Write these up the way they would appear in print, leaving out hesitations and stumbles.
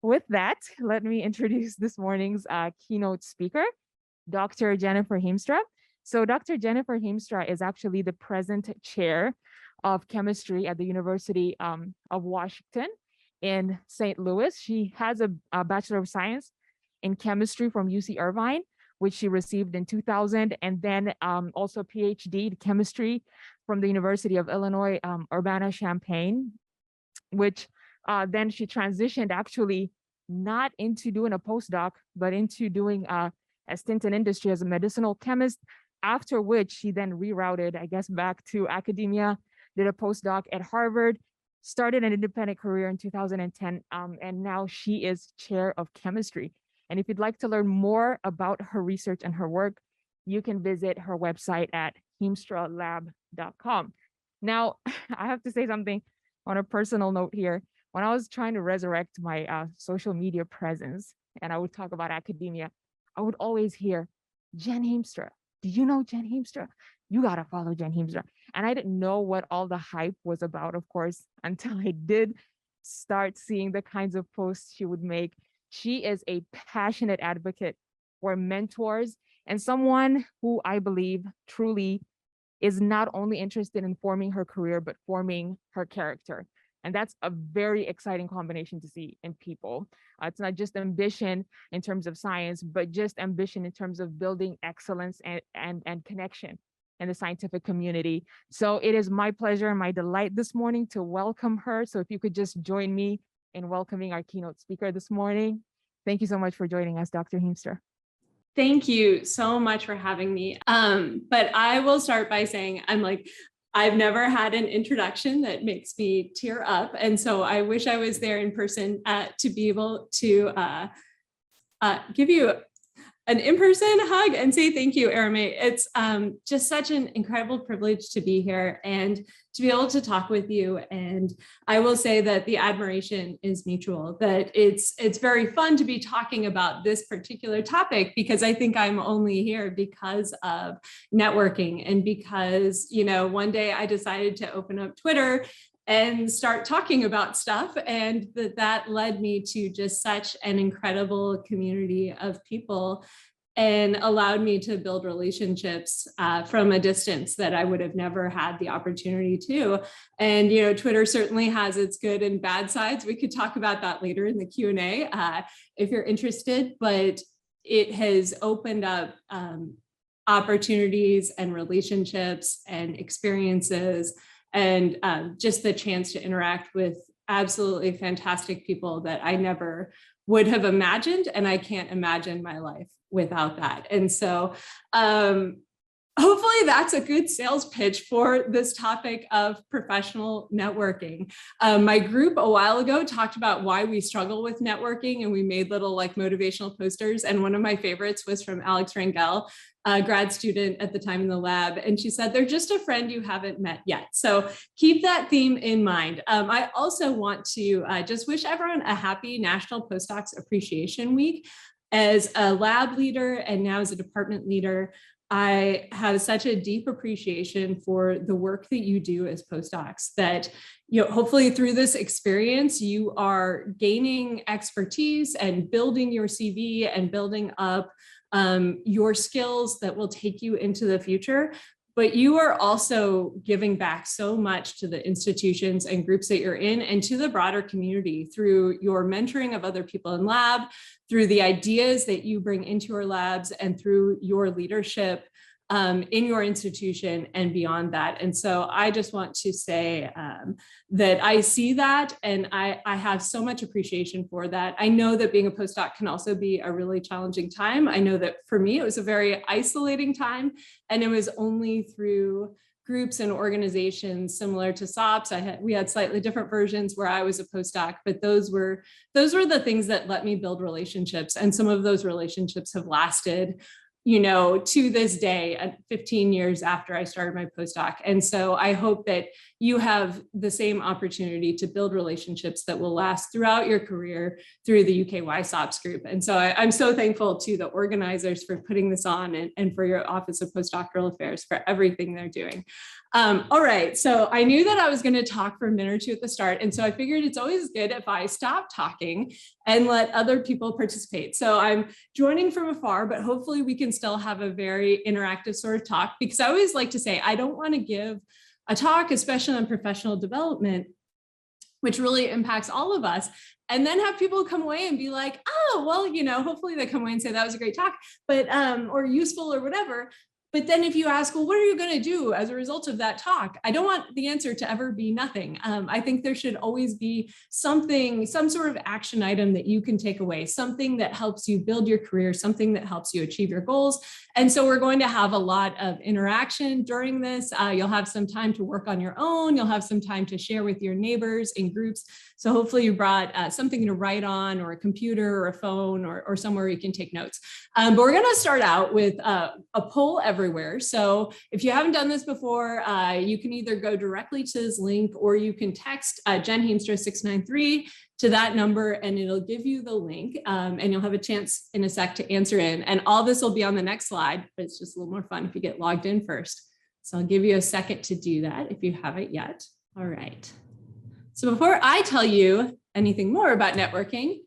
with that, let me introduce this morning's keynote speaker, Dr. Jenifer Heemstra. So Dr. Jenifer Heemstra is actually the present chair of chemistry at the University of Washington in St. Louis. She has a Bachelor of Science in chemistry from UC Irvine, which she received in 2000, and then also PhD in chemistry from the University of Illinois, Urbana-Champaign, which then she transitioned actually not into doing a postdoc, but into doing a stint in industry as a medicinal chemist, after which she then rerouted, I guess, back to academia, did a postdoc at Harvard, started an independent career in 2010, and now she is chair of chemistry. And if you'd like to learn more about her research and her work, you can visit her website at heemstralab.com. Now, I have to say something on a personal note here. When I was trying to resurrect my social media presence and I would talk about academia, I would always hear, Jen Heemstra. Do you know Jen Heemstra? You got to follow Jen Heemstra. And I didn't know what all the hype was about, of course, until I did start seeing the kinds of posts she would make. She is a passionate advocate for mentors and someone who I believe truly is not only interested in forming her career, but forming her character. And that's a very exciting combination to see in people. It's not just ambition in terms of science, but just ambition in terms of building excellence and connection in the scientific community. So it is my pleasure and my delight this morning to welcome her. So if you could just join me in welcoming our keynote speaker this morning. Thank you so much for joining us, Dr. Heemstra. Thank you so much for having me. But I will start by saying I've never had an introduction that makes me tear up. And so I wish I was there in person to be able to give you an in-person hug and say thank you, Arame. It's just such an incredible privilege to be here and to be able to talk with you. And I will say that the admiration is mutual, that it's very fun to be talking about this particular topic, because I think I'm only here because of networking and because, you know, one day I decided to open up Twitter and start talking about stuff. And that led me to just such an incredible community of people and allowed me to build relationships from a distance that I would have never had the opportunity to. And, you know, Twitter certainly has its good and bad sides. We could talk about that later in the Q&A if you're interested, but it has opened up opportunities and relationships and experiences and just the chance to interact with absolutely fantastic people that I never would have imagined, and I can't imagine my life without that. And so hopefully that's a good sales pitch for this topic of professional networking. My group a while ago talked about why we struggle with networking, and we made little like motivational posters. And one of my favorites was from Alex Rangel, a grad student at the time in the lab. And she said, they're just a friend you haven't met yet. So keep that theme in mind. I also want to just wish everyone a happy National Postdocs Appreciation Week. As a lab leader and now as a department leader, I have such a deep appreciation for the work that you do as postdocs, that, you know, hopefully through this experience, you are gaining expertise and building your CV and building up your skills that will take you into the future. But you are also giving back so much to the institutions and groups that you're in and to the broader community through your mentoring of other people in lab, through the ideas that you bring into your labs, and through your leadership in your institution and beyond that. And so I just want to say that I see that, and I have so much appreciation for that. I know that being a postdoc can also be a really challenging time. I know that for me, it was a very isolating time, and it was only through groups and organizations similar to SOPS. We had slightly different versions where I was a postdoc, but those were the things that let me build relationships. And some of those relationships have lasted, you know, to this day, 15 years after I started my postdoc. And so I hope that you have the same opportunity to build relationships that will last throughout your career through the UKY SOPS group. And so I'm so thankful to the organizers for putting this on, and for your Office of Postdoctoral Affairs for everything they're doing. All right, so I knew that I was going to talk for a minute or two at the start, and so I figured it's always good if I stop talking and let other people participate. So I'm joining from afar, but hopefully we can still have a very interactive sort of talk, because I always like to say I don't want to give a talk, especially on professional development, which really impacts all of us, and then have people come away and be like, oh, well, you know, hopefully they come away and say that was a great talk, but or useful or whatever. But then if you ask, well, what are you going to do as a result of that talk? I don't want the answer to ever be nothing. I think there should always be something, some sort of action item that you can take away, something that helps you build your career, something that helps you achieve your goals. And so we're going to have a lot of interaction during this. You'll have some time to work on your own. You'll have some time to share with your neighbors in groups. So hopefully you brought something to write on, or a computer or a phone, or somewhere you can take notes. But we're going to start out with a poll everywhere. So if you haven't done this before, you can either go directly to this link, or you can text Jen Heemstra 693 to that number, and it'll give you the link, and you'll have a chance in a sec to answer in. And all this will be on the next slide, but it's just a little more fun if you get logged in first. So I'll give you a second to do that if you haven't yet. All right. So before I tell you anything more about networking,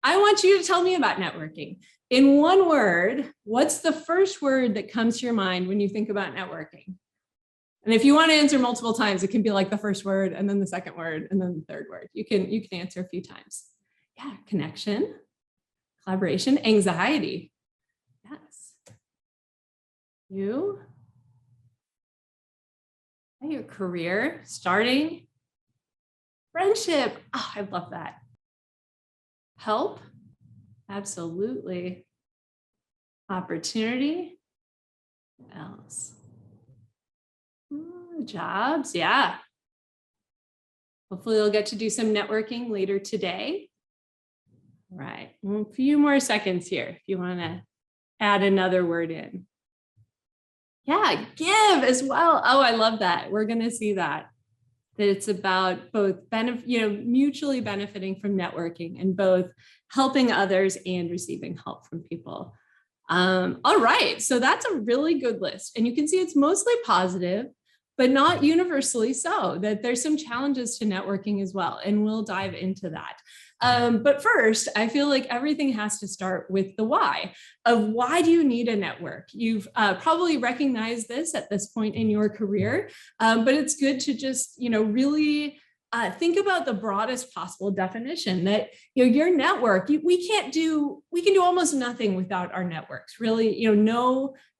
I want you to tell me about networking. In one word, what's the first word that comes to your mind when you think about networking? And if you want to answer multiple times, it can be like the first word, and then the second word, and then the third word. You can answer a few times. Yeah, connection, collaboration, anxiety. Yes. You. Your career, starting. Friendship. Oh, I love that. Help. Absolutely. Opportunity. What else? Jobs. Yeah. Hopefully you'll get to do some networking later today. All right. A few more seconds here if you want to add another word in. Yeah, give as well. Oh, I love that. We're going to see that it's about both mutually benefiting from networking, and both helping others and receiving help from people. All right, so that's a really good list. And you can see it's mostly positive, but not universally so, that there's some challenges to networking as well. And we'll dive into that. But first, I feel like everything has to start with the why of why do you need a network? You've probably recognized this at this point in your career, but it's good to just, really think about the broadest possible definition that, your network, we can do almost nothing without our networks. Really,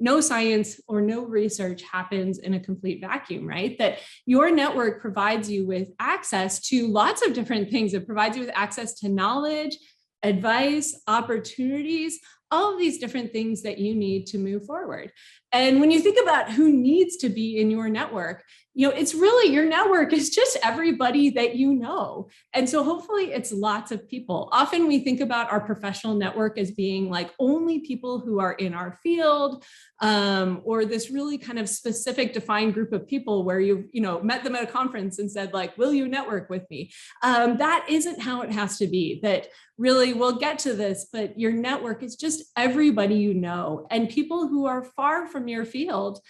no science or no research happens in a complete vacuum, right? That your network provides you with access to lots of different things. It provides you with access to knowledge, advice, opportunities, all of these different things that you need to move forward. And when you think about who needs to be in your network, it's really, your network is just everybody that you know. And so hopefully it's lots of people. Often we think about our professional network as being like only people who are in our field, or this really kind of specific defined group of people where you've met them at a conference and said like, will you network with me? That isn't how it has to be. That really, we'll get to this, but your network is just everybody you know, and people who are far from your field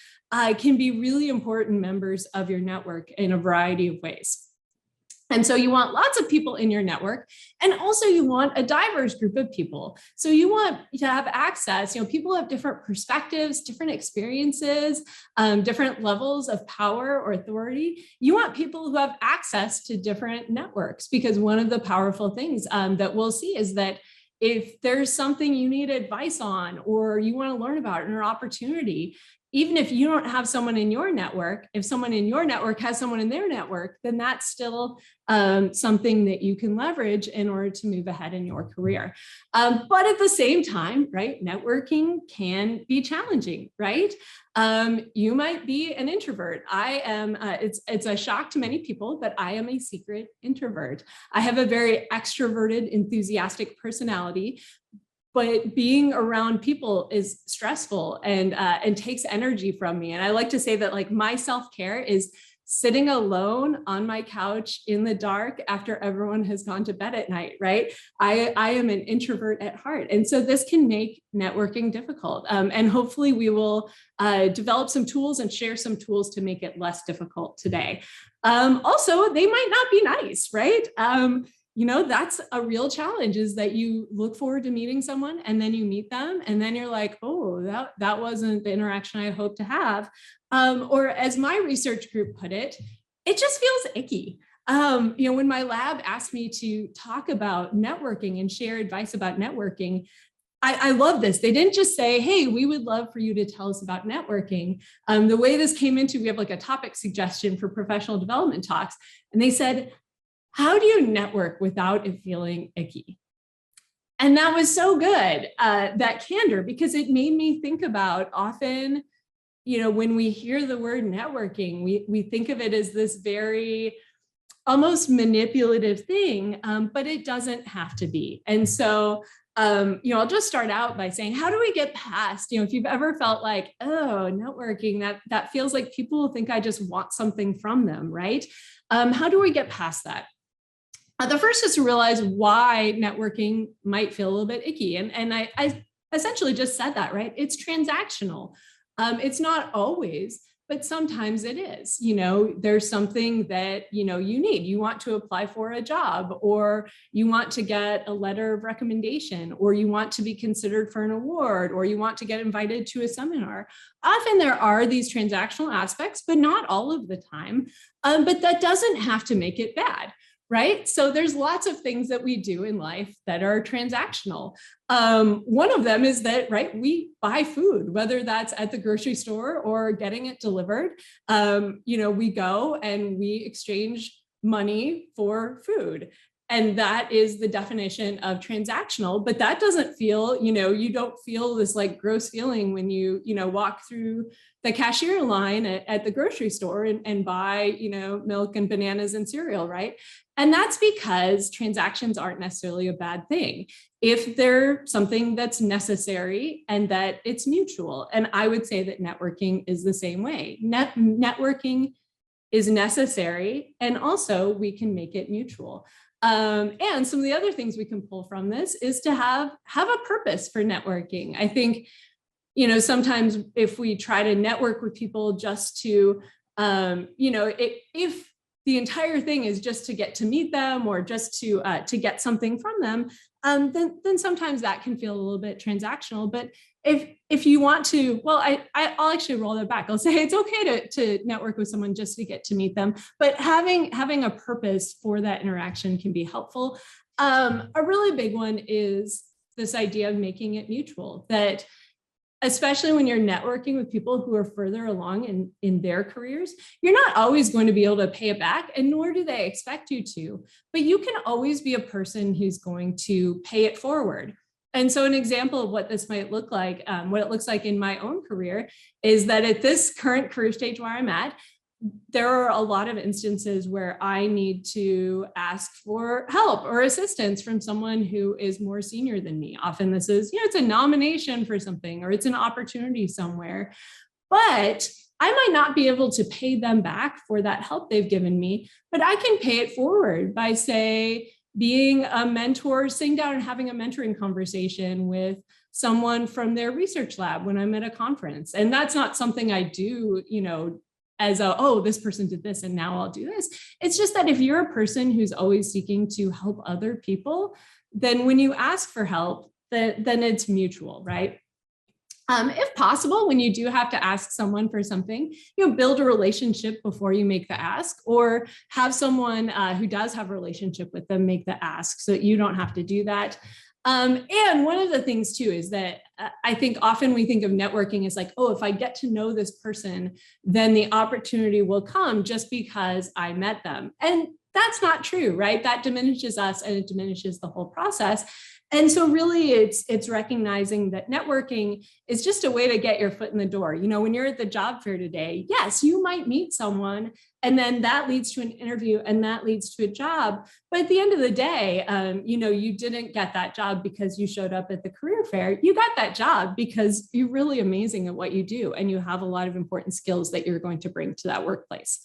can be really important members of your network in a variety of ways. And so you want lots of people in your network, and also you want a diverse group of people. So you want to have access, people have different perspectives, different experiences, different levels of power or authority. You want people who have access to different networks, because one of the powerful things that we'll see is that if there's something you need advice on, or you want to learn about an opportunity, even if you don't have someone in your network, if someone in your network has someone in their network, then that's still something that you can leverage in order to move ahead in your career. But at the same time, right, networking can be challenging, right? You might be an introvert. I am, it's a shock to many people, but I am a secret introvert. I have a very extroverted, enthusiastic personality, but being around people is stressful and takes energy from me. And I like to say that like my self-care is sitting alone on my couch in the dark after everyone has gone to bed at night, right? I am an introvert at heart. And so this can make networking difficult. And hopefully we will develop some tools and share some tools to make it less difficult today. Also, they might not be nice, right? That's a real challenge, is that you look forward to meeting someone and then you meet them and then you're like, oh, that wasn't the interaction I hoped to have. Or as my research group put it just feels icky. When my lab asked me to talk about networking and share advice about networking, I love this. They didn't just say, hey, we would love for you to tell us about networking. The way this came into, we have like a topic suggestion for professional development talks. And they said, how do you network without it feeling icky? And that was so good, that candor, because it made me think about often, when we hear the word networking, we think of it as this very almost manipulative thing, but it doesn't have to be. And so, I'll just start out by saying, how do we get past, if you've ever felt like, oh, networking, that feels like people will think I just want something from them, right? How do we get past that? The first is to realize why networking might feel a little bit icky. And I essentially just said that, right? It's transactional. It's not always, but sometimes it is. There's something that, you need. You want to apply for a job, or you want to get a letter of recommendation, or you want to be considered for an award, or you want to get invited to a seminar. Often there are these transactional aspects, but not all of the time. But that doesn't have to make it bad. Right? So there's lots of things that we do in life that are transactional. One of them is that, right, we buy food, whether that's at the grocery store or getting it delivered. We go and we exchange money for food. And that is the definition of transactional, but that doesn't feel, you don't feel this like gross feeling when you walk through the cashier line at the grocery store and buy, milk and bananas and cereal, right? And that's because transactions aren't necessarily a bad thing if they're something that's necessary and that it's mutual. And I would say that networking is the same way. Networking is necessary, and also we can make it mutual. And some of the other things we can pull from this is to have a purpose for networking. I think, sometimes if we try to network with people just to, if the entire thing is just to get to meet them or just to get something from them, then sometimes that can feel a little bit transactional. But if you want to, well, I'll actually roll that back. I'll say it's okay to network with someone just to get to meet them, but having a purpose for that interaction can be helpful. A really big one is this idea of making it mutual, that especially when you're networking with people who are further along in their careers, you're not always going to be able to pay it back, and nor do they expect you to, but you can always be a person who's going to pay it forward. And so an example of what this might look like, what it looks like in my own career, is that at this current career stage where I'm at, there are a lot of instances where I need to ask for help or assistance from someone who is more senior than me. Often this is, it's a nomination for something, or it's an opportunity somewhere, but I might not be able to pay them back for that help they've given me, but I can pay it forward by, say, being a mentor, sitting down and having a mentoring conversation with someone from their research lab when I'm at a conference. And that's not something I do, as this person did this and now I'll do this. It's just that if you're a person who's always seeking to help other people, then when you ask for help, then it's mutual, right? If possible, when you do have to ask someone for something, build a relationship before you make the ask, or have someone who does have a relationship with them make the ask so that you don't have to do that. And one of the things too is that I think often we think of networking as like, if I get to know this person, then the opportunity will come just because I met them. And that's not true, right? That diminishes us and it diminishes the whole process. And so really it's recognizing that networking is just a way to get your foot in the door. When you're at the job fair today, yes, you might meet someone and then that leads to an interview and that leads to a job. But at the end of the day, you didn't get that job because you showed up at the career fair. You got that job because you're really amazing at what you do and you have a lot of important skills that you're going to bring to that workplace.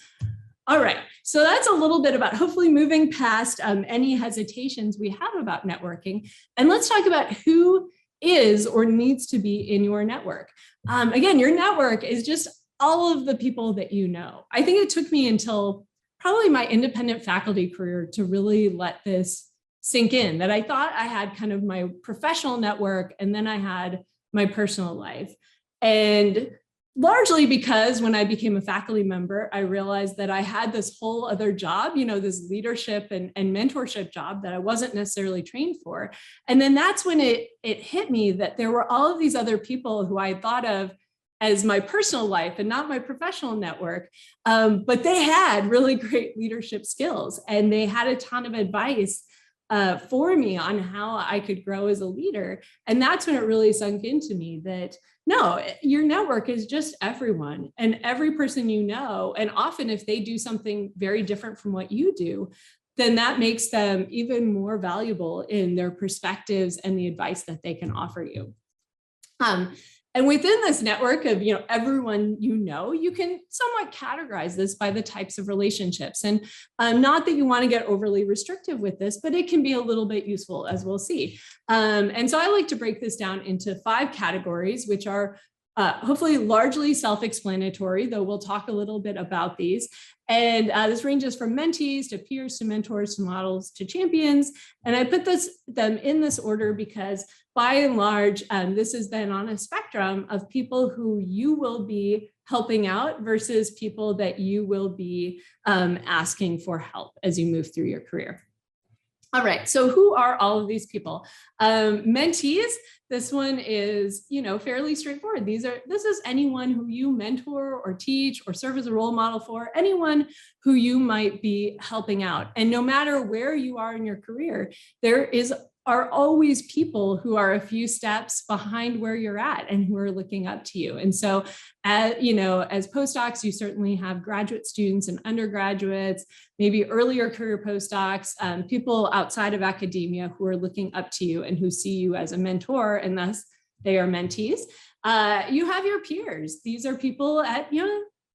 All right, so that's a little bit about hopefully moving past any hesitations we have about networking. And let's talk about who is or needs to be in your network. Again, your network is just all of the people that you know. I think it took me until probably my independent faculty career to really let this sink in, that I thought I had kind of my professional network and then I had my personal life. And largely because when I became a faculty member, I realized that I had this whole other job, this leadership and mentorship job that I wasn't necessarily trained for. And then that's when it hit me that there were all of these other people who I thought of as my personal life and not my professional network, but they had really great leadership skills and they had a ton of advice for me on how I could grow as a leader. And that's when it really sunk into me that no, your network is just everyone and every person you know. And often if they do something very different from what you do, then that makes them even more valuable in their perspectives and the advice that they can offer you. And within this network of everyone you can somewhat categorize this by the types of relationships. And not that you want to get overly restrictive with this, but it can be a little bit useful, as we'll see. And so I like to break this down into 5 categories, which are hopefully largely self-explanatory, though we'll talk a little bit about these. And this ranges from mentees to peers to mentors to models to champions. And I put them in this order because by and large, this is then on a spectrum of people who you will be helping out versus people that you will be asking for help as you move through your career. All right, so who are all of these people? Mentees, this one is, fairly straightforward. This is anyone who you mentor or teach or serve as a role model for, anyone who you might be helping out. And no matter where you are in your career, there are always people who are a few steps behind where you're at and who are looking up to you. And so, as postdocs, you certainly have graduate students and undergraduates, maybe earlier career postdocs, people outside of academia who are looking up to you and who see you as a mentor, and thus they are mentees. You have your peers. These are people at,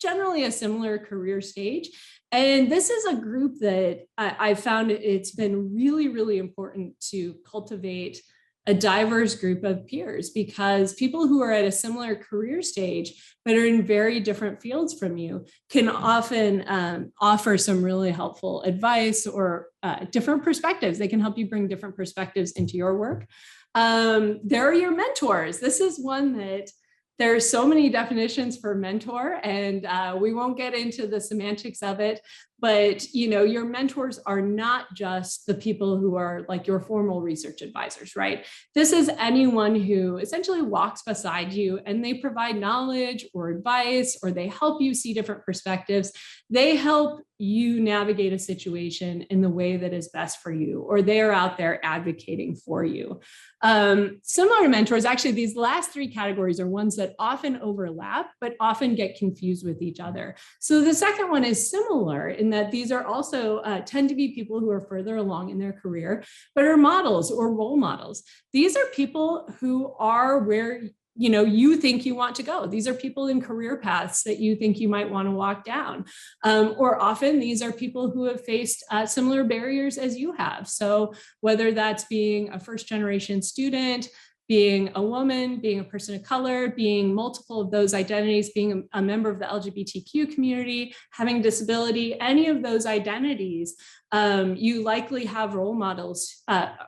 generally a similar career stage. And this is a group that I found it's been really, really important to cultivate a diverse group of peers, because people who are at a similar career stage but are in very different fields from you can often offer some really helpful advice or different perspectives. They can help you bring different perspectives into your work. There are your mentors. This is one that there's so many definitions for mentor, and we won't get into the semantics of it, but your mentors are not just the people who are like your formal research advisors, right? This is anyone who essentially walks beside you and they provide knowledge or advice, or they help you see different perspectives. They help you navigate a situation in the way that is best for you, or they are out there advocating for you. Similar to mentors, actually, these last 3 categories are ones that often overlap, but often get confused with each other. So the second one is similar in that these are also tend to be people who are further along in their career, but are models or role models. These are people who are where you think you want to go. These are people in career paths that you think you might want to walk down. Or often these are people who have faced similar barriers as you have. So whether that's being a first-generation student, being a woman, being a person of color, being multiple of those identities, being a member of the LGBTQ community, having disability, any of those identities, you likely have role models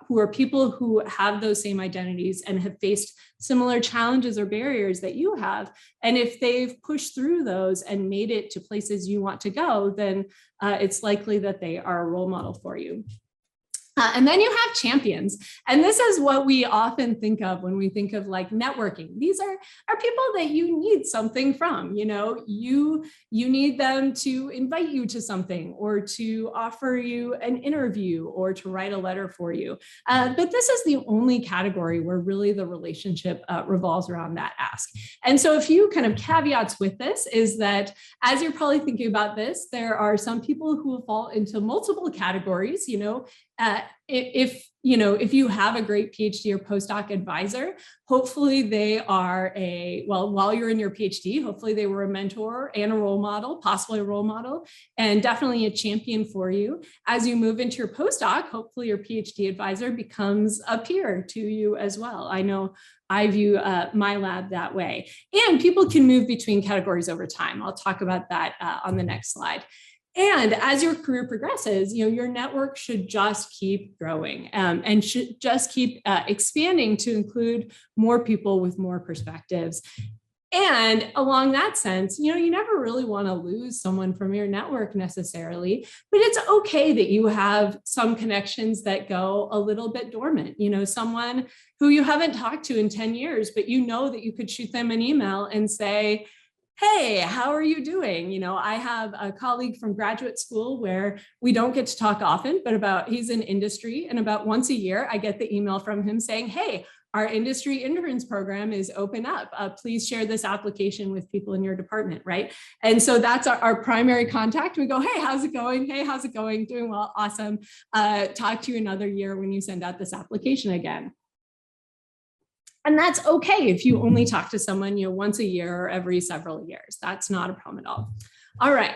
who are people who have those same identities and have faced similar challenges or barriers that you have. And if they've pushed through those and made it to places you want to go, then it's likely that they are a role model for you. And then you have champions. And this is what we often think of when we think of like networking. These are people that you need something from. You need them to invite you to something, or to offer you an interview, or to write a letter for you. But this is the only category where really the relationship revolves around that ask. And so a few kind of caveats with this is that as you're probably thinking about this, there are some people who fall into multiple categories, if you have a great PhD or postdoc advisor, hopefully they are while you're in your PhD, hopefully they were a mentor and a role model, possibly a role model, and definitely a champion for you. As you move into your postdoc, hopefully your PhD advisor becomes a peer to you as well. I know I view my lab that way. And people can move between categories over time. I'll talk about that on the next slide. And as your career progresses, your network should just keep growing and should just keep expanding to include more people with more perspectives. And along that sense, you never really want to lose someone from your network necessarily, but it's okay that you have some connections that go a little bit dormant. Someone who you haven't talked to in 10 years, but that you could shoot them an email and say, hey, how are you doing? I have a colleague from graduate school where we don't get to talk often, but he's in industry, and about once a year, I get the email from him saying, hey, our industry interns program is open up. Please share this application with people in your department, right? And so that's our primary contact. We go, hey, how's it going? Hey, how's it going? Doing well, awesome. Talk to you another year when you send out this application again. And that's okay if you only talk to someone, once a year or every several years. That's not a problem at all. All right.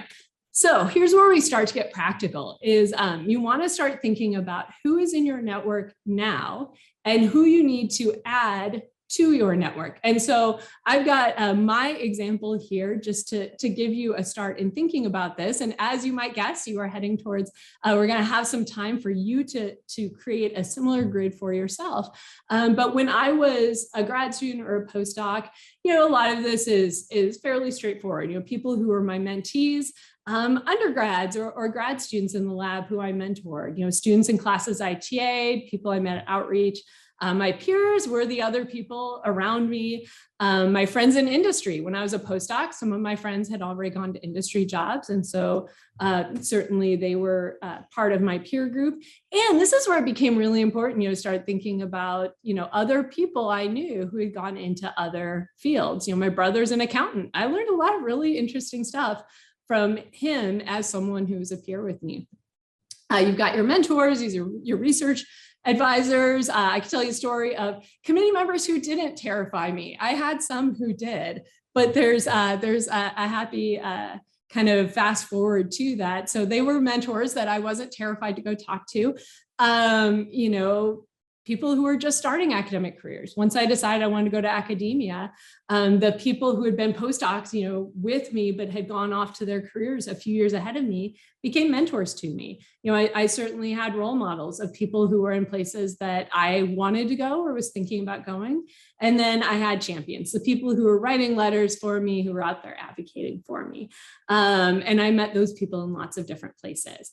So here's where we start to get practical is you want to start thinking about who is in your network now and who you need to add to your network. And so I've got my example here just to give you a start in thinking about this. And as you might guess, you are heading towards, we're going to have some time for you to create a similar grid for yourself. But when I was a grad student or a postdoc, a lot of this is fairly straightforward. People who were my mentees, undergrads or grad students in the lab who I mentored, students in classes I TA'd, people I met at Outreach. My peers were the other people around me. My friends in industry. When I was a postdoc, some of my friends had already gone to industry jobs. And so certainly they were part of my peer group. And this is where it became really important, to start thinking about, other people I knew who had gone into other fields. My brother's an accountant. I learned a lot of really interesting stuff from him as someone who was a peer with me. You've got your mentors, these are your research advisors. I can tell you a story of committee members who didn't terrify me. I had some who did, but there's a happy kind of fast forward to that. So they were mentors that I wasn't terrified to go talk to. People who were just starting academic careers. Once I decided I wanted to go to academia, the people who had been postdocs, with me, but had gone off to their careers a few years ahead of me, became mentors to me. I certainly had role models of people who were in places that I wanted to go or was thinking about going. And then I had champions, the people who were writing letters for me, who were out there advocating for me. And I met those people in lots of different places.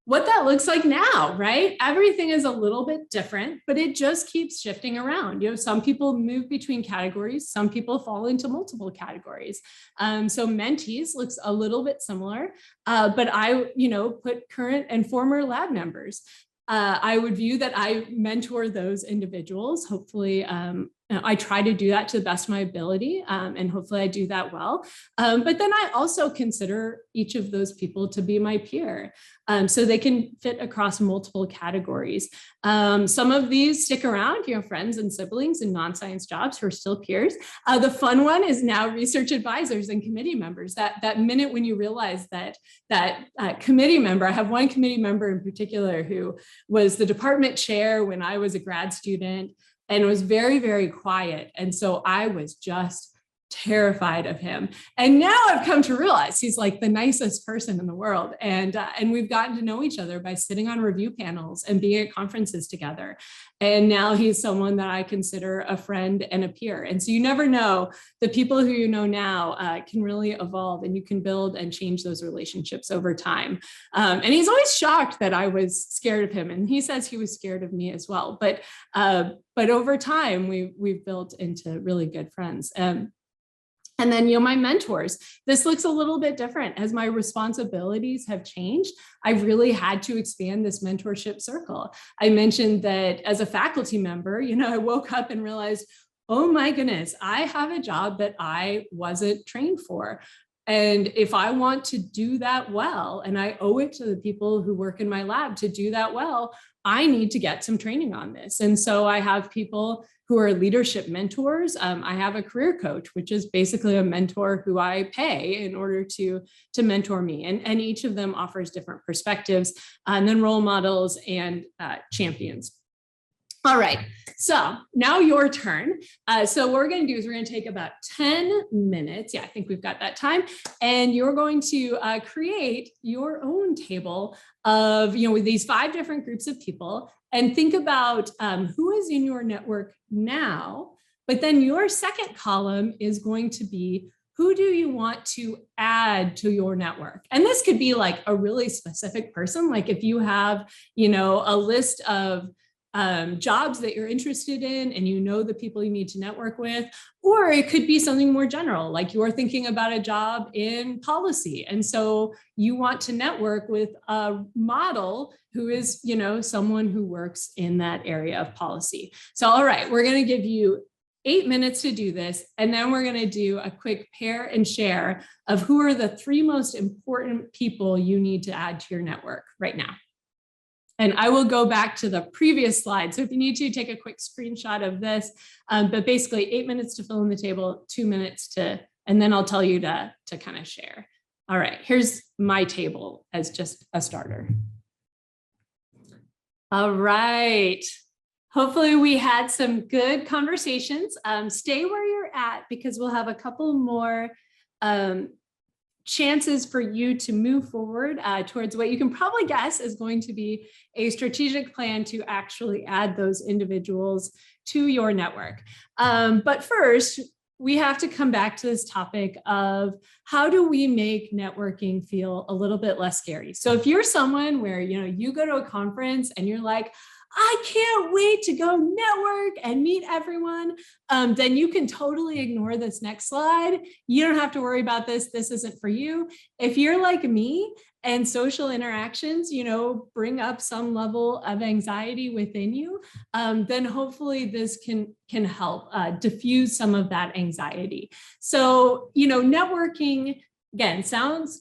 What that looks like now, right? Everything is a little bit different, but it just keeps shifting around. Some people move between categories, some people fall into multiple categories. So mentees looks a little bit similar, but I, put current and former lab members. I would view that I mentor those individuals. Hopefully, I try to do that to the best of my ability, and hopefully I do that well. But then I also consider each of those people to be my peer, so they can fit across multiple categories. Some of these stick around, friends and siblings in non-science jobs who are still peers. The fun one is now research advisors and committee members. That minute when you realize that committee member, I have one committee member in particular who was the department chair when I was a grad student, and was very, very quiet. And so I was just terrified of him. And now I've come to realize he's like the nicest person in the world. And we've gotten to know each other by sitting on review panels and being at conferences together. And now he's someone that I consider a friend and a peer. And so you never know, the people who you know now can really evolve, and you can build and change those relationships over time. And he's always shocked that I was scared of him. And he says he was scared of me as well. But over time, we've built into really good friends. And then, my mentors, this looks a little bit different as my responsibilities have changed. I've really had to expand this mentorship circle. I mentioned that as a faculty member, I woke up and realized, oh my goodness, I have a job that I wasn't trained for. And if I want to do that well, and I owe it to the people who work in my lab to do that well, I need to get some training on this. And so I have people who are leadership mentors. I have a career coach, which is basically a mentor who I pay in order to mentor me. And each of them offers different perspectives, and then role models and champions. All right, so now your turn. So what we're going to do is we're going to take about 10 minutes. Yeah, I think we've got that time. And you're going to create your own table of, with these 5 different groups of people, and think about who is in your network now. But then your second column is going to be, who do you want to add to your network? And this could be like a really specific person. Like if you have, a list of jobs that you're interested in and the people you need to network with, or it could be something more general, like you're thinking about a job in policy. And so you want to network with a model who is, someone who works in that area of policy. So, all right, we're going to give you 8 minutes to do this. And then we're going to do a quick pair and share of who are the 3 most important people you need to add to your network right now. And I will go back to the previous slide. So if you need to, take a quick screenshot of this, but basically 8 minutes to fill in the table, 2 minutes and then I'll tell you to kind of share. All right, here's my table as just a starter. All right. Hopefully we had some good conversations. Stay where you're at because we'll have a couple more chances for you to move forward towards what you can probably guess is going to be a strategic plan to actually add those individuals to your network. But first, we have to come back to this topic of how do we make networking feel a little bit less scary? So if you're someone where, you go to a conference and you're like, I can't wait to go network and meet everyone, then you can totally ignore this next slide. You don't have to worry about this. This isn't for you. If you're like me and social interactions, bring up some level of anxiety within you, then hopefully this can help diffuse some of that anxiety. So, networking, again,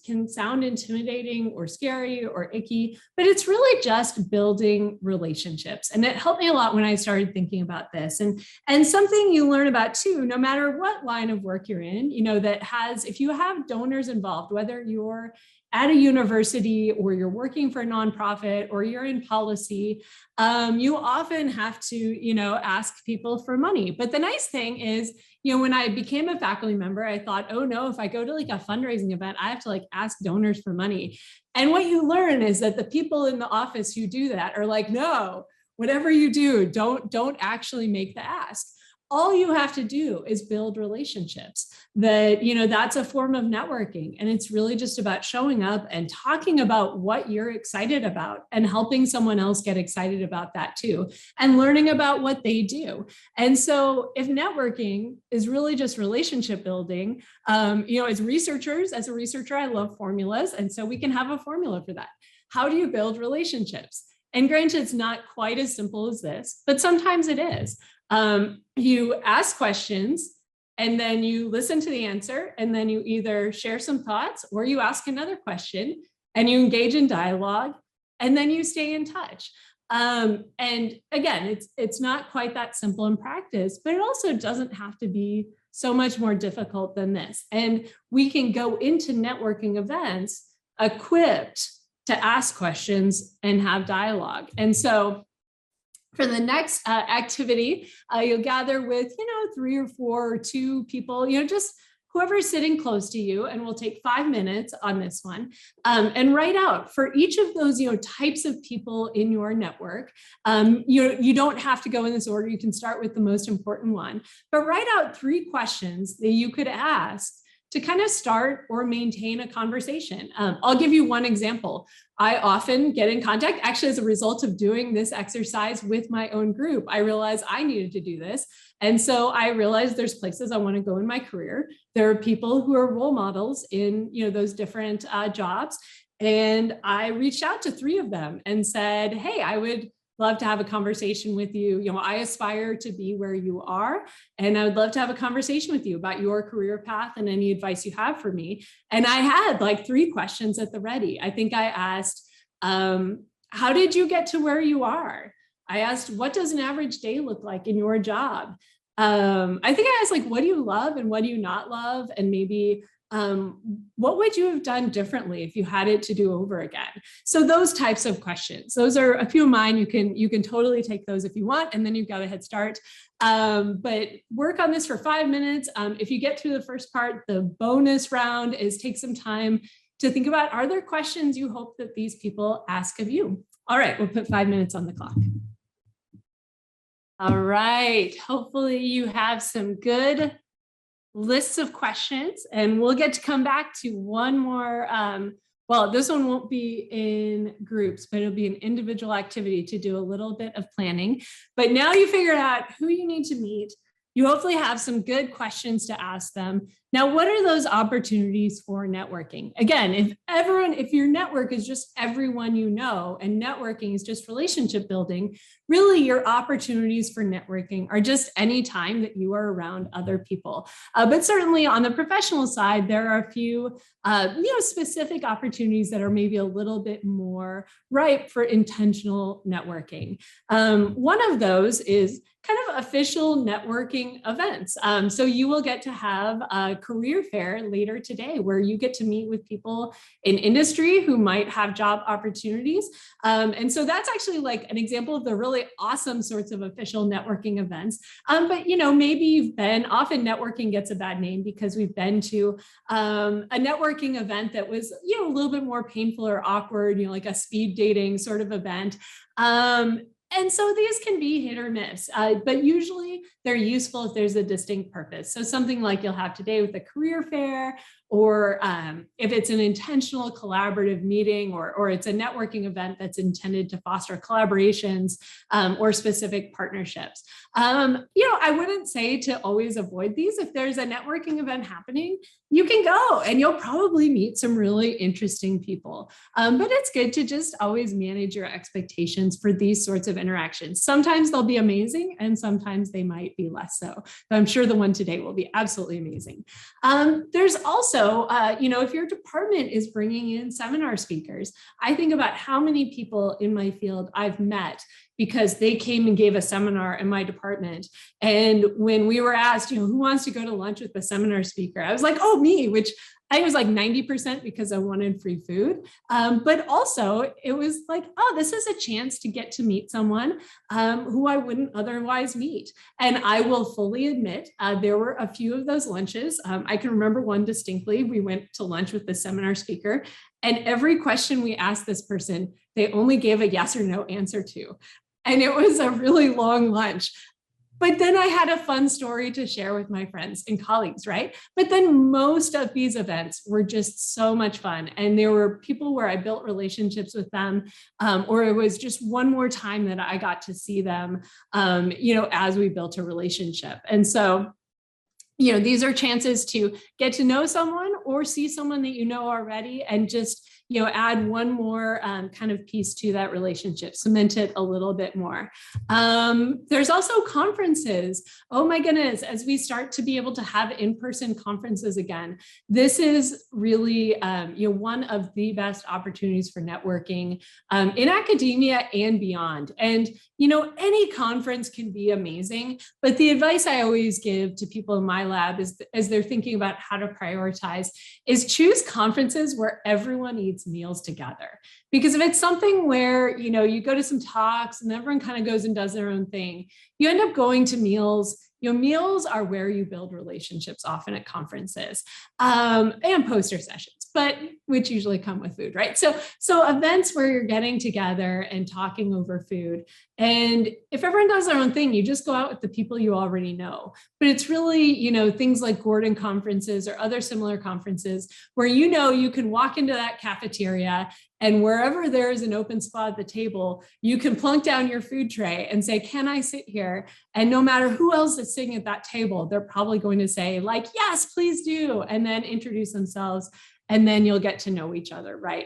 can sound intimidating or scary or icky, but it's really just building relationships. And it helped me a lot when I started thinking about this. And something you learn about too, no matter what line of work you're in, if you have donors involved, whether you're at a university or you're working for a nonprofit or you're in policy, you often have to, ask people for money. But the nice thing is, when I became a faculty member, I thought, oh no, if I go to like a fundraising event, I have to ask donors for money. And what you learn is that the people in the office who do that are like, no, whatever you do, don't actually make the ask. All you have to do is build relationships. That's a form of networking. And it's really just about showing up and talking about what you're excited about and helping someone else get excited about that too, and learning about what they do. And so if networking is really just relationship building, as a researcher, I love formulas. And so we can have a formula for that. How do you build relationships? And granted, it's not quite as simple as this, but sometimes it is. You ask questions and then you listen to the answer, and then you either share some thoughts or you ask another question and you engage in dialogue, and then you stay in touch. And again, it's not quite that simple in practice, but it also doesn't have to be so much more difficult than this. And we can go into networking events equipped to ask questions and have dialogue. And so for the next activity, you'll gather with, 3 or 4 or 2 people, just whoever's sitting close to you, and we'll take 5 minutes on this one, and write out for each of those, types of people in your network. You don't have to go in this order. You can start with the most important one, but write out 3 questions that you could ask to kind of start or maintain a conversation. I'll give you one example. I often get in contact, actually as a result of doing this exercise with my own group, I realized I needed to do this. And so I realized there's places I want to go in my career. There are people who are role models in those different jobs. And I reached out to 3 of them and said, hey, I would love to have a conversation with you. You know, I aspire to be where you are, and I would love to have a conversation with you about your career path and any advice you have for me. And I had like 3 questions at the ready. I think I asked, how did you get to where you are? I asked, what does an average day look like in your job? I think I asked, like, what do you love and what do you not love? And maybe what would you have done differently if you had it to do over again? So those types of questions, those are a few of mine. You can totally take those if you want, and then you've got a head start. But work on this for 5 minutes. If you get through the first part, the bonus round is take some time to think about, are there questions you hope that these people ask of you? All right, we'll put 5 minutes on the clock. All right, hopefully you have some good lists of questions, and we'll get to come back to one more. Well, this one won't be in groups, but it'll be an individual activity to do a little bit of planning. But now you figured out who you need to meet. You hopefully have some good questions to ask them. Now, what are those opportunities for networking? Again, if your network is just everyone you know, and networking is just relationship building, really your opportunities for networking are just any time that you are around other people. But certainly on the professional side, there are a few specific opportunities that are maybe a little bit more ripe for intentional networking. One of those is kind of official networking events. So you will get to have a career fair later today where you get to meet with people in industry who might have job opportunities. And so that's actually like an example of the really awesome sorts of official networking events. But maybe you've been, often networking gets a bad name because we've been to a networking event that was, a little bit more painful or awkward, like a speed dating sort of event. And so these can be hit or miss, but usually they're useful if there's a distinct purpose. So something like you'll have today with a career fair, or if it's an intentional collaborative meeting, or it's a networking event that's intended to foster collaborations or specific partnerships. I wouldn't say to always avoid these. If there's a networking event happening, you can go and you'll probably meet some really interesting people. But it's good to just always manage your expectations for these sorts of interactions. Sometimes they'll be amazing and sometimes they might be less so. But I'm sure the one today will be absolutely amazing. There's also, if your department is bringing in seminar speakers, I think about how many people in my field I've met because they came and gave a seminar in my department. And when we were asked, who wants to go to lunch with the seminar speaker? I was like, oh, me, which I think it was like 90% because I wanted free food. But also it was like, oh, this is a chance to get to meet someone who I wouldn't otherwise meet. And I will fully admit, there were a few of those lunches. I can remember one distinctly. We went to lunch with the seminar speaker, and every question we asked this person, they only gave a yes or no answer to. And it was a really long lunch. But then I had a fun story to share with my friends and colleagues, right? But then most of these events were just so much fun. And there were people where I built relationships with them, or it was just one more time that I got to see them, as we built a relationship. And so, these are chances to get to know someone or see someone that you know already and just add one more kind of piece to that relationship, cement it a little bit more. There's also conferences. Oh my goodness, as we start to be able to have in-person conferences again, this is really one of the best opportunities for networking in academia and beyond. And any conference can be amazing, but the advice I always give to people in my lab is, as they're thinking about how to prioritize, is choose conferences where everyone eats meals together. Because if it's something where, you go to some talks and everyone kind of goes and does their own thing, you end up going to meals. Meals are where you build relationships often at conferences and poster sessions, but which usually come with food, right? So events where you're getting together and talking over food. And if everyone does their own thing, you just go out with the people you already know. But it's really, things like Gordon conferences or other similar conferences where you can walk into that cafeteria, and wherever there is an open spot at the table, you can plunk down your food tray and say, can I sit here? And no matter who else is sitting at that table, they're probably going to say like, yes, please do. And then introduce themselves. And then you'll get to know each other, right?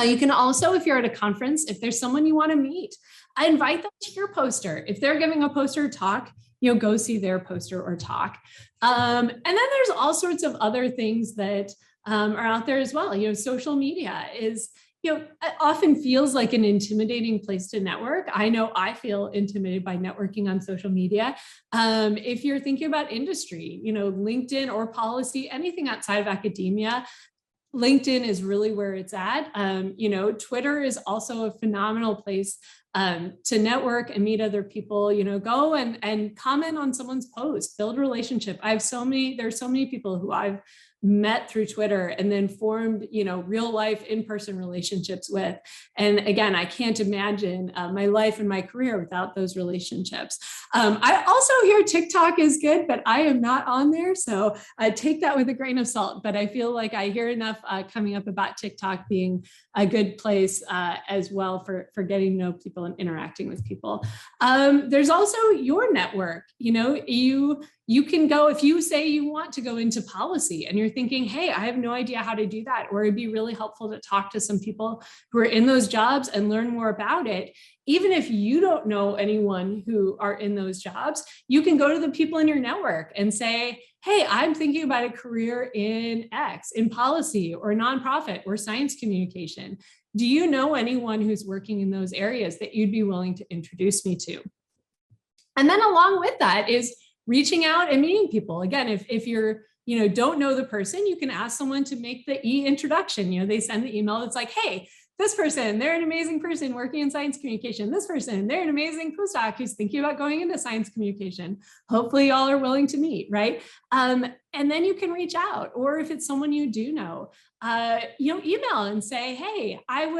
You can also, if you're at a conference, if there's someone you want to meet, I invite them to your poster. If they're giving a poster talk, go see their poster or talk. And then there's all sorts of other things that are out there as well. Social media is, it often feels like an intimidating place to network. I know I feel intimidated by networking on social media. If you're thinking about industry, LinkedIn or policy, anything outside of academia, LinkedIn is really where it's at. Twitter is also a phenomenal place to network and meet other people. Go and comment on someone's post, build a relationship. There's so many people who I've met through Twitter and then formed, real life in-person relationships with. And again, I can't imagine my life and my career without those relationships. I also hear TikTok is good, but I am not on there. So I take that with a grain of salt, but I feel like I hear enough coming up about TikTok being a good place as well for getting to know people and interacting with people. There's also your network. You can go, if you say you want to go into policy and you're thinking, hey, I have no idea how to do that, or it'd be really helpful to talk to some people who are in those jobs and learn more about it. Even if you don't know anyone who are in those jobs, you can go to the people in your network and say, hey, I'm thinking about a career in X, in policy or nonprofit or science communication. Do you know anyone who's working in those areas that you'd be willing to introduce me to? And then along with that is reaching out and meeting people. Again, if you're, don't know the person, you can ask someone to make the e-introduction. They send the email. It's like, hey, this person, they're an amazing person working in science communication. This person, they're an amazing postdoc who's thinking about going into science communication. Hopefully y'all are willing to meet, right? And then you can reach out, or if it's someone you do know, email and say, hey, I'm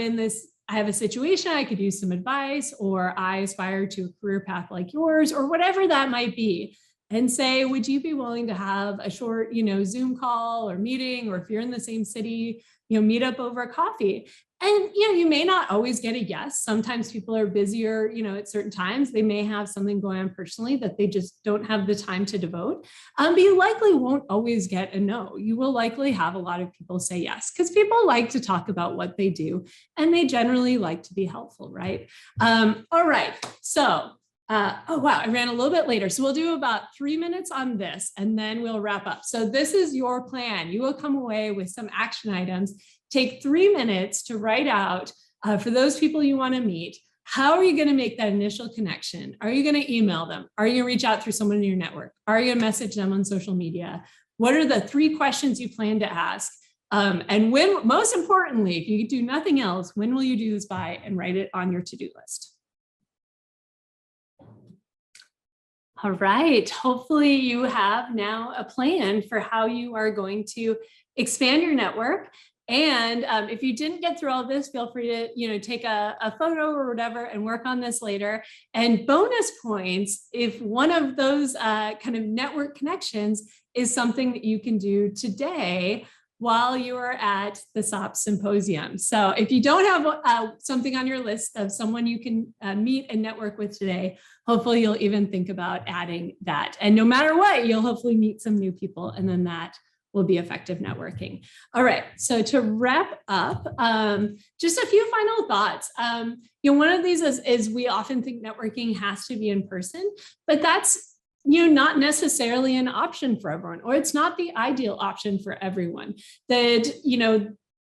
in this, I have a situation, I could use some advice, or I aspire to a career path like yours, or whatever that might be. And say, would you be willing to have a short, Zoom call or meeting, or if you're in the same city, meet up over coffee. And, you may not always get a yes. Sometimes people are busier, at certain times. They may have something going on personally that they just don't have the time to devote. But you likely won't always get a no. You will likely have a lot of people say yes, because people like to talk about what they do, and they generally like to be helpful, right? All right, so, oh, wow, I ran a little bit later. So we'll do about 3 minutes on this, and then we'll wrap up. So this is your plan. You will come away with some action items. Take 3 minutes to write out for those people you want to meet. How are you going to make that initial connection? Are you going to email them? Are you going to reach out through someone in your network? Are you going to message them on social media? What are the 3 questions you plan to ask? And when, most importantly, if you do nothing else, when will you do this by, and write it on your to-do list? All right, hopefully you have now a plan for how you are going to expand your network. And if you didn't get through all this, feel free to, take a photo or whatever and work on this later. And bonus points, if one of those kind of network connections is something that you can do today while you are at the SOPS Symposium. So if you don't have something on your list of someone you can meet and network with today, hopefully you'll even think about adding that. And no matter what, you'll hopefully meet some new people, and then that will be effective networking. All right, so to wrap up, just a few final thoughts. One of these is we often think networking has to be in person, but that's not necessarily an option for everyone, or it's not the ideal option for everyone. That,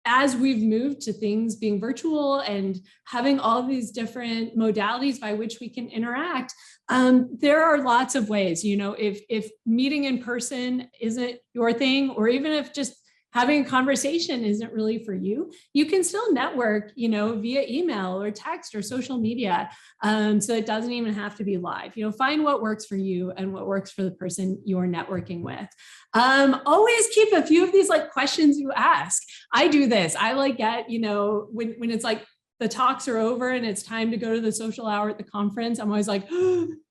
as we've moved to things being virtual and having all of these different modalities by which we can interact, there are lots of ways. If meeting in person isn't your thing, or even if just having a conversation isn't really for you, you can still network, via email or text or social media. So it doesn't even have to be live. Find what works for you and what works for the person you're networking with. Always keep a few of these questions you ask. I do this. I get, when it's the talks are over and it's time to go to the social hour at the conference, I'm always a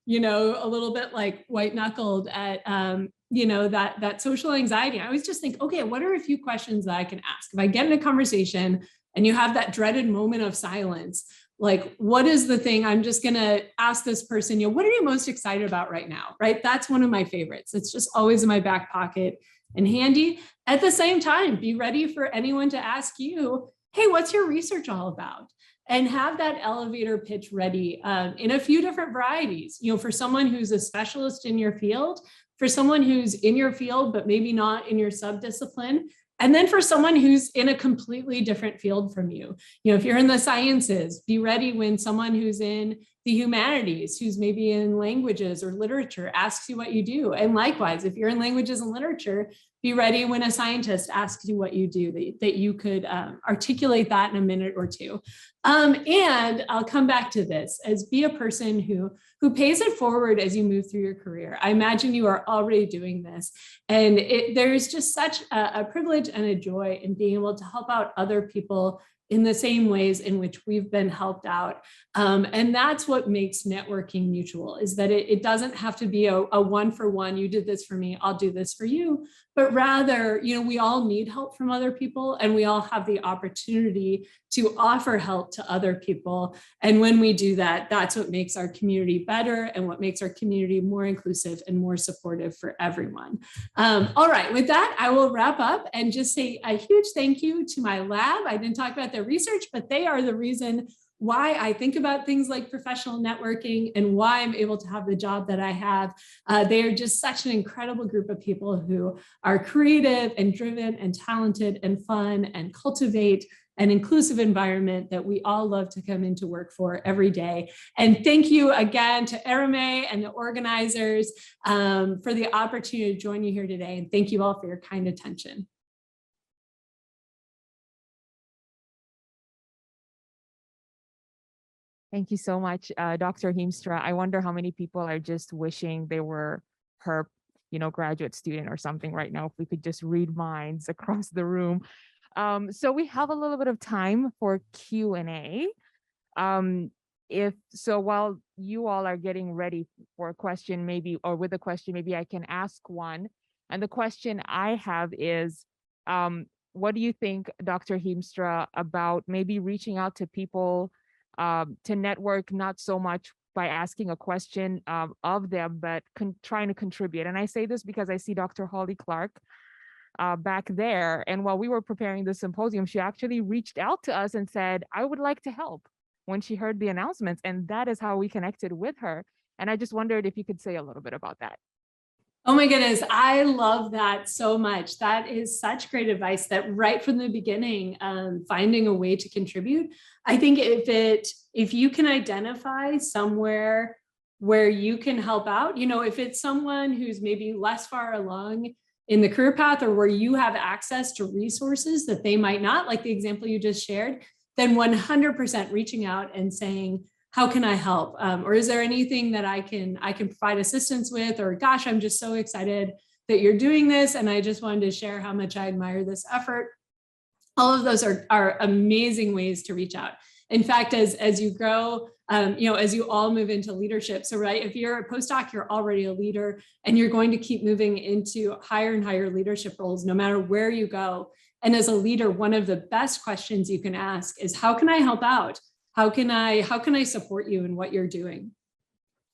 little bit white knuckled at, that social anxiety. I always just think, okay, what are a few questions that I can ask? If I get in a conversation and you have that dreaded moment of silence, what is the thing I'm just going to ask this person, what are you most excited about right now? Right? That's one of my favorites. It's just always in my back pocket and handy. At the same time, be ready for anyone to ask you, hey, what's your research all about? And have that elevator pitch ready in a few different varieties. For someone who's a specialist in your field, for someone who's in your field, but maybe not in your subdiscipline, and then for someone who's in a completely different field from you. If you're in the sciences, be ready when someone who's in the humanities, who's maybe in languages or literature, asks you what you do. And likewise, if you're in languages and literature, be ready when a scientist asks you what you do, that you could articulate that in a minute or two. And I'll come back to this, as be a person who pays it forward as you move through your career. I imagine you are already doing this. And there's just such a privilege and a joy in being able to help out other people in the same ways in which we've been helped out. And that's what makes networking mutual, is that it doesn't have to be a one-for-one, you did this for me, I'll do this for you, but rather, we all need help from other people, and we all have the opportunity to offer help to other people. And when we do that, that's what makes our community better and what makes our community more inclusive and more supportive for everyone. All right, with that, I will wrap up and just say a huge thank you to my lab. I didn't talk about their research, but they are the reason why I think about things like professional networking and why I'm able to have the job that I have. They are just such an incredible group of people who are creative and driven and talented and fun and cultivate an inclusive environment that we all love to come into work for every day. And thank you again to Erame and the organizers for the opportunity to join you here today. And thank you all for your kind attention. Thank you so much, Dr. Heemstra. I wonder how many people are just wishing they were her, graduate student or something right now, if we could just read minds across the room. So we have a little bit of time for Q&A. So while you all are getting ready for a question, maybe, or with a question, maybe I can ask one. And the question I have is, what do you think, Dr. Heemstra, about maybe reaching out to people to network, not so much by asking a question of them, but trying to contribute? And I say this because I see Dr. Holly Clark back there. And while we were preparing the symposium, she actually reached out to us and said, I would like to help, when she heard the announcements. And that is how we connected with her. And I just wondered if you could say a little bit about that. Oh my goodness, I love that so much. That is such great advice, that right from the beginning, finding a way to contribute. I think if you can identify somewhere where you can help out, if it's someone who's maybe less far along in the career path, or where you have access to resources that they might not, like the example you just shared, then 100% reaching out and saying, how can I help? Or is there anything that I can provide assistance with? Or gosh, I'm just so excited that you're doing this, and I just wanted to share how much I admire this effort. All of those are amazing ways to reach out. In fact, as you grow, as you all move into leadership. So right, if you're a postdoc, you're already a leader, and you're going to keep moving into higher and higher leadership roles, no matter where you go. And as a leader, one of the best questions you can ask is, how can I help out? How can I support you in what you're doing?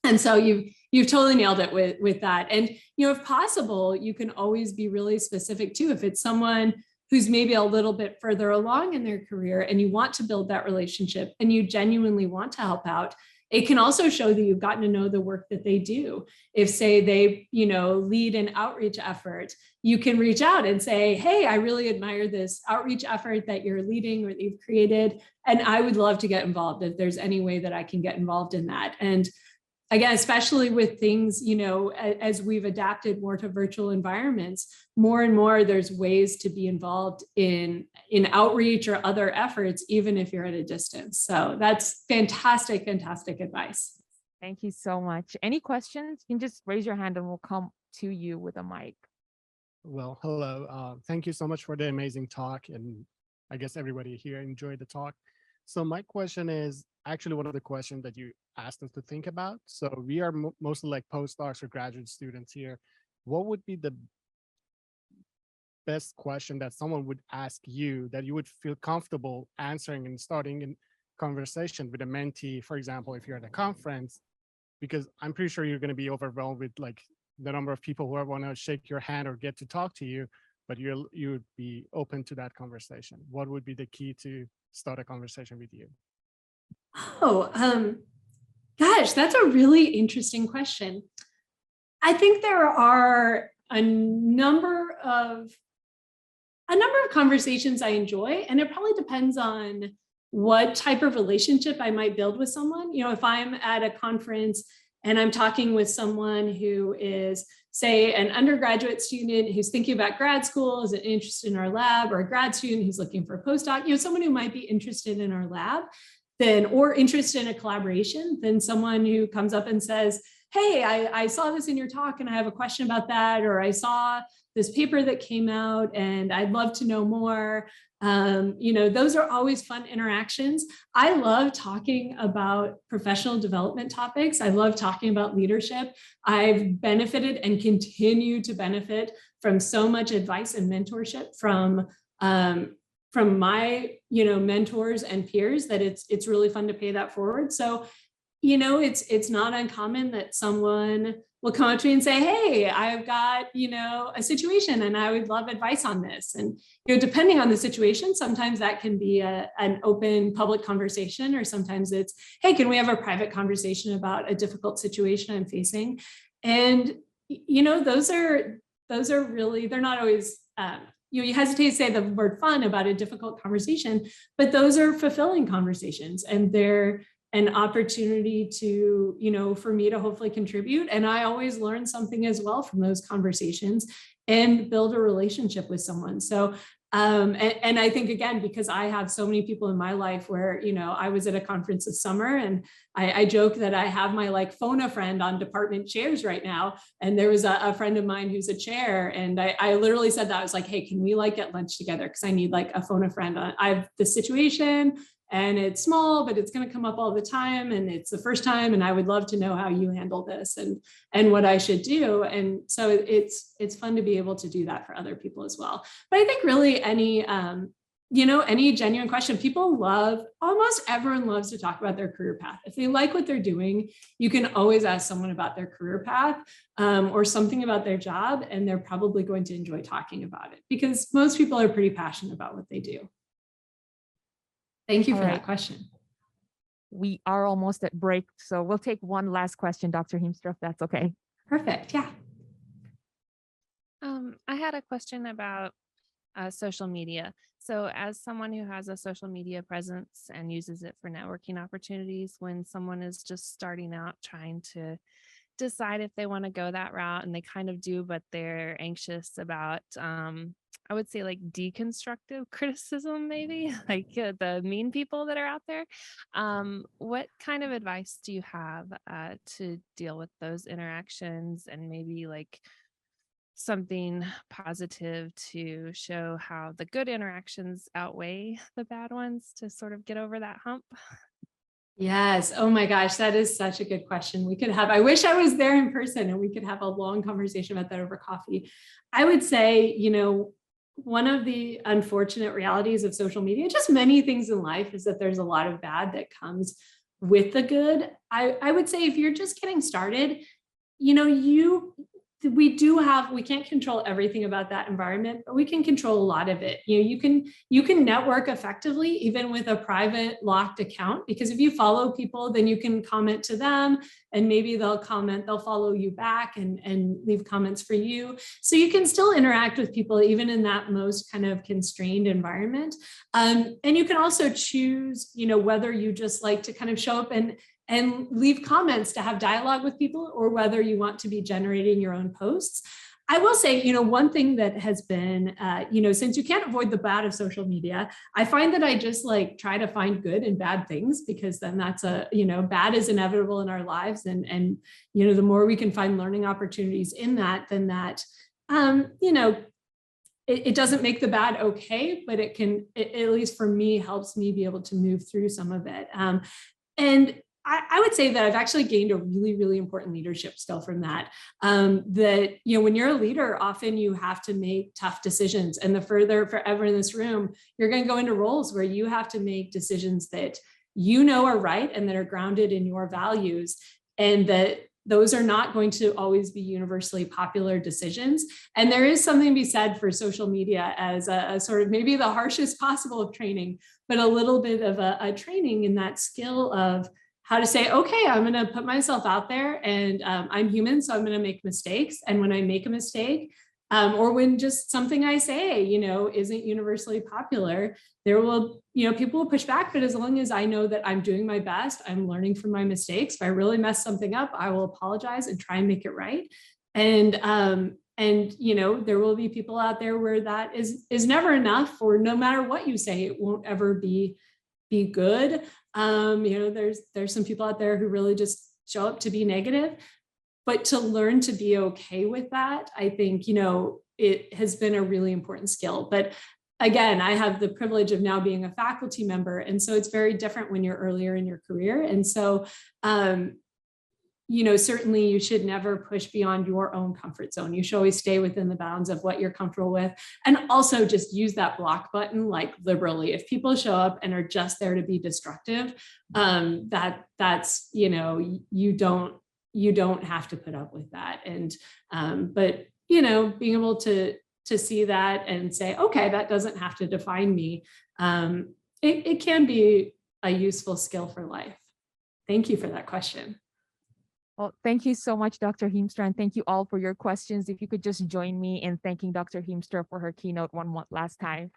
And so you've totally nailed it with that. And if possible, you can always be really specific too. If it's someone who's maybe a little bit further along in their career and you want to build that relationship and you genuinely want to help out, it can also show that you've gotten to know the work that they do. If, say, they lead an outreach effort, you can reach out and say, hey, I really admire this outreach effort that you're leading or that you've created, and I would love to get involved if there's any way that I can get involved in that. And again, especially with things, as we've adapted more to virtual environments, more and more there's ways to be involved in outreach or other efforts, even if you're at a distance. So that's fantastic, fantastic advice. Thank you so much. Any questions? You can just raise your hand and we'll come to you with a mic. Well, hello. Thank you so much for the amazing talk. And I guess everybody here enjoyed the talk. So my question is actually one of the questions that you asked us to think about. So we are mostly like postdocs or graduate students here. What would be the best question that someone would ask you that you would feel comfortable answering and starting a conversation with a mentee, for example, if you're at a conference? Because I'm pretty sure you're going to be overwhelmed with like the number of people who want to shake your hand or get to talk to you. but you would be open to that conversation, what would be the key to start a conversation with you? Oh, gosh, that's a really interesting question. I think there are a number of conversations I enjoy, and it probably depends on what type of relationship I might build with someone. You know, if I'm at a conference and I'm talking with someone who is, say, an undergraduate student who's thinking about grad school, is interested in our lab, or a grad student who's looking for a postdoc, you know, someone who might be interested in our lab, then, or interested in a collaboration, than someone who comes up and says, hey, I saw this in your talk and I have a question about that, or I saw this paper that came out and I'd love to know more. You know, those are always fun interactions. I love talking about professional development topics. I love talking about leadership. I've benefited and continue to benefit from so much advice and mentorship from my, you know, mentors and peers, that it's really fun to pay that forward. So, you know, it's not uncommon that someone will come up to me and say, hey, I've got, you know, a situation and I would love advice on this. And, you know, depending on the situation, sometimes that can be an open public conversation, or sometimes it's, hey, can we have a private conversation about a difficult situation I'm facing? And, you know, those are really, they're not always, you know, you hesitate to say the word fun about a difficult conversation, but those are fulfilling conversations, and they're an opportunity to, you know, for me to hopefully contribute. And I always learn something as well from those conversations and build a relationship with someone. So, and I think, again, because I have so many people in my life where, you know, I was at a conference this summer, and I joke that I have my like phone a friend on department chairs right now. And there was a friend of mine who's a chair. And I literally said that. I was like, hey, can we like get lunch together? Because I need like a phone a friend. I have this situation, and it's small, but it's going to come up all the time. And it's the first time. And I would love to know how you handle this and what I should do. And so it's fun to be able to do that for other people as well. But I think really any, you know, any genuine question, people love, almost everyone loves to talk about their career path. If they like what they're doing, you can always ask someone about their career path, or something about their job, and they're probably going to enjoy talking about it, because most people are pretty passionate about what they do. Thank you for that question. We are almost at break, so we'll take one last question, Dr. Heemstra, if that's okay. Perfect. Yeah. I had a question about social media. So as someone who has a social media presence and uses it for networking opportunities, when someone is just starting out trying to decide if they want to go that route, and they kind of do, but they're anxious about, I would say, like deconstructive criticism, maybe like the mean people that are out there. What kind of advice do you have to deal with those interactions, and maybe like something positive to show how the good interactions outweigh the bad ones to sort of get over that hump? Yes. Oh my gosh, that is such a good question. We could have, I wish I was there in person and we could have a long conversation about that over coffee. I would say, you know, one of the unfortunate realities of social media, just many things in life, is that there's a lot of bad that comes with the good. I would say if you're just getting started, you know, we can't control everything about that environment, but we can control a lot of it. You know, you can network effectively even with a private locked account, because if you follow people, then you can comment to them, and maybe they'll follow you back and leave comments for you. So you can still interact with people even in that most kind of constrained environment. And you can also choose, you know, whether you just like to kind of show up and leave comments to have dialogue with people, or whether you want to be generating your own posts. I will say, you know, one thing that has been, you know, since you can't avoid the bad of social media, I find that I just like try to find good and bad things, because then that's you know, bad is inevitable in our lives. And, you know, the more we can find learning opportunities in that, then that, you know, it doesn't make the bad okay, but it at least for me, helps me be able to move through some of it. And I would say that I've actually gained a really, really important leadership skill from that. That, you know, when you're a leader, often you have to make tough decisions. And forever in this room, you're going to go into roles where you have to make decisions that you know are right and that are grounded in your values, and that those are not going to always be universally popular decisions. And there is something to be said for social media as a sort of maybe the harshest possible of training, but a little bit of a training in that skill of how to say, okay, I'm going to put myself out there, and I'm human, so I'm going to make mistakes. And when I make a mistake, or when just something I say, isn't universally popular, there will, people will push back. But as long as I know that I'm doing my best, I'm learning from my mistakes. If I really mess something up, I will apologize and try and make it right. And there will be people out there where that is never enough, or no matter what you say, it won't ever be good. There's some people out there who really just show up to be negative. But to learn to be okay with that, I think, it has been a really important skill. But again, I have the privilege of now being a faculty member. And so it's very different when you're earlier in your career. And so, certainly you should never push beyond your own comfort zone. You should always stay within the bounds of what you're comfortable with. And also just use that block button like liberally. If people show up and are just there to be destructive, that's, you don't have to put up with that. And, but, being able to see that and say, okay, that doesn't have to define me. It can be a useful skill for life. Thank you for that question. Well, thank you so much, Dr. Heemstra, and thank you all for your questions. If you could just join me in thanking Dr. Heemstra for her keynote one last time.